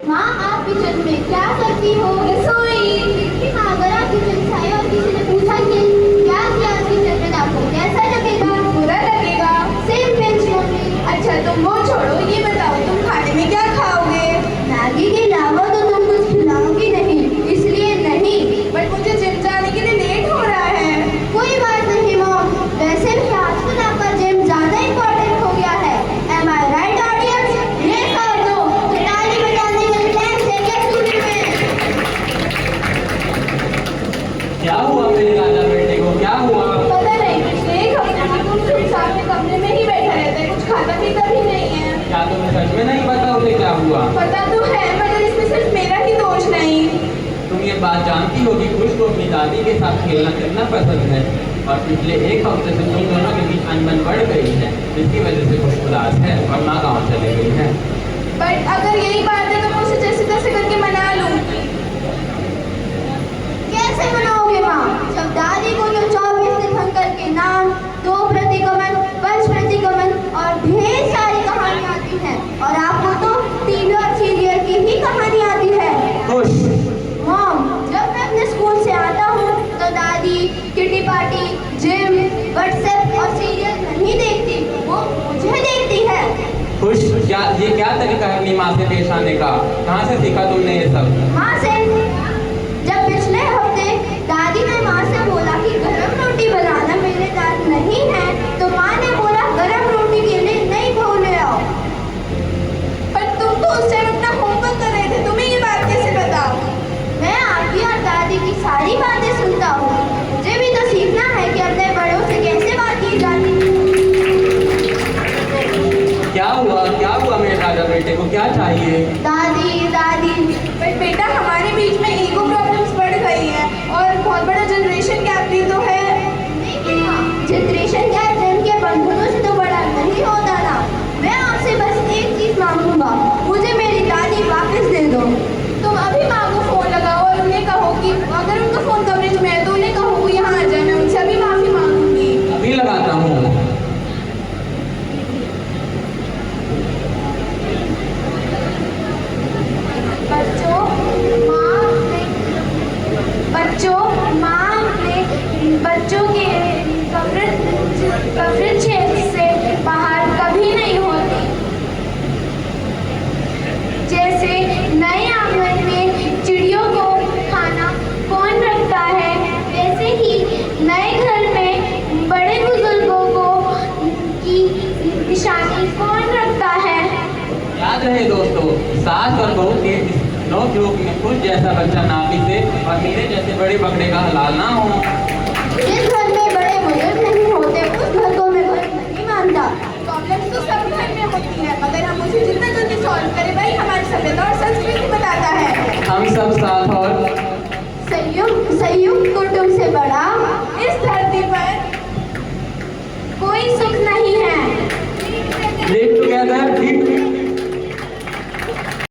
माँ, आप किचन में क्या करती हो? रसोई। लेकिन अगर आप किचन से आए और किसी ने पूछा कि क्या किया किचन में, आपको कैसा लगेगा? बुरा लगेगा। Same bench mummy. अच्छा तुम वो छोड़ो, ये बताओ तुम खाने में क्या खाओगे? मैगी के अलावा तो तुम कुछ खिलाओगी नहीं, इसलिए नहीं। बट मुझे जिम जाने के लिए लेट हो रहा है। कोई बात नहीं मॉम, वैसे भी आजकल आपका जिम ज्यादा इम्पोर्टेंट हो गया है। एम आई राइट ऑडियंस? ये कर दो तो ताली बजाने के टाइम से क्या स्टूडियो में। क्या हुआ मेरे राजा बेटे को, क्या हुआ? पता नहीं, पिछले एक हफ्ते से तुम सिर्फ सामने कमरे में ही बैठा रहता है, कुछ खाता पीता भी नहीं है। क्या तुम्हें सच में नहीं पता उसे क्या हुआ? पता तो है, मगर इसमें सिर्फ मेरा ही दोष नहीं। तुम ये बात जानती हो कि कुछ को अपनी दादी के साथ खेलना कितना पसंद है, और पिछले एक हफ्ते से तुम दोनों के बीच अनबन बढ़ गई है, जिसकी वजह से कुछ उदास है और माँ गाँव चली गई है। बट अगर यही बात है तो मैं उसे जैसे तैसे करके मना लूंगी। कैसे बनाओगे माँ, जब दादी को तो 24 तीर्थंकर के नाम, 2 प्रतिगमन, पंच प्रतिगमन और ढेर सारी कहानी आती है, और आपको तो टीवी और सीरियल की ही कहानी आती है। खुश। मॉम, जब मैं अपने स्कूल से आता हूँ तो दादी किटी पार्टी, जिम, व्हाट्सएप और सीरियल नहीं देखती, वो मुझे देखती है। खुश, क्या तरीका है अपनी माँ से पेश आने का? कहाँ से सीखा तुमने ये सब? माँ से। जब पिछले हफ्ते दादी ने माँ से बोला कि गरम रोटी बनाना मेरे दांत नहीं है, तो माँ ने बोला गरम रोटी के लिए नई बहू ले आओ। पर तुम तो उस टाइम अपना होमवर्क कर रहे थे, तुम्हें ये बात कैसे बताओ? मैं आपकी और दादी की सारी बातें सुनता हूँ, मुझे भी तो सीखना है कि अपने बड़ों से कैसे बात की जाती है। क्या हुआ मेरे राजा बेटे को, क्या चाहिए? दादी दादी। बट बेटा हमारे बीच में ईगो प्रॉब्लम्स बढ़ गई हैं और बहुत बड़ा जनरेशन गैप भी तो है। जनरेशन गैप जन के बंधनों से तो बड़ा नहीं होता ना। मैं आपसे बस एक चीज मांगूंगा, मुझे मेरी दादी वापस दे दो। तुम अभी माँ को फोन लगाओ और उन्हें कहो कि अगर उनका फोन कवरेज में है तो उन्हें कहो वो यहाँ आ जाए, मैं उनसे अभी माफी मांगूंगी। अभी लगाता हूँ। बच्चों के कवरेज से बाहर कभी नहीं होती। जैसे नए आंगन में चिड़ियों को खाना कौन रखता है, वैसे ही नए घर में बड़े बुजुर्गों को की निशानी कौन रखता है। याद रहे दोस्तों, सास और बहू के नोक झोंक में खुद जैसा बच्चा ना पीसे और मेरे जैसे बड़े बकरे का हलाल ना हो। जिस घर में बड़े बुजुर्ग नहीं होते उस घर को मैं घर नहीं मानता। प्रॉब्लम तो सब घर में होती है, मगर हम उसे जितना जल्दी सॉल्व करें वही हमारी सभ्यता और संस्कृति बताता है। हम सब साथ और संयुक्त कुटुंब से बड़ा इस धरती पर कोई सुख नहीं है। Live together,